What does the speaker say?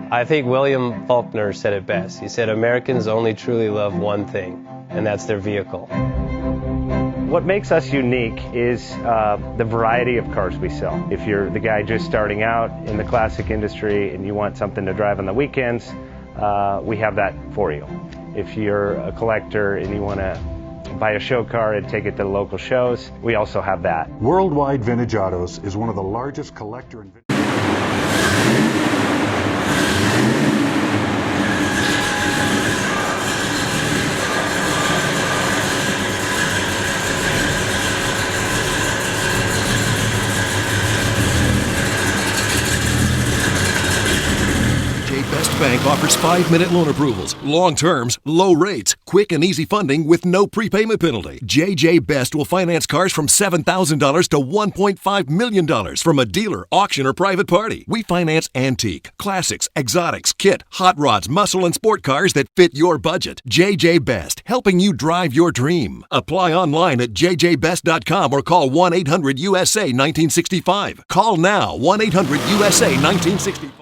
I think William Faulkner said it best. He said, Americans only truly love one thing, and that's their vehicle. What makes us unique is the variety of cars we sell. If you're the guy just starting out in the classic industry and you want something to drive on the weekends, we have that for you. If you're a collector and you want to buy a show car and take it to the local shows, we also have that. Worldwide Vintage Autos is one of the largest collector and Best Bank offers 5-minute loan approvals, long terms, low rates, quick and easy funding with no prepayment penalty. JJ Best will finance cars from $7,000 to $1.5 million from a dealer, auction, or private party. We finance antique, classics, exotics, kit, hot rods, muscle, and sport cars that fit your budget. JJ Best, helping you drive your dream. Apply online at jjbest.com or call 1-800-USA-1965. Call now, 1-800-USA-1965.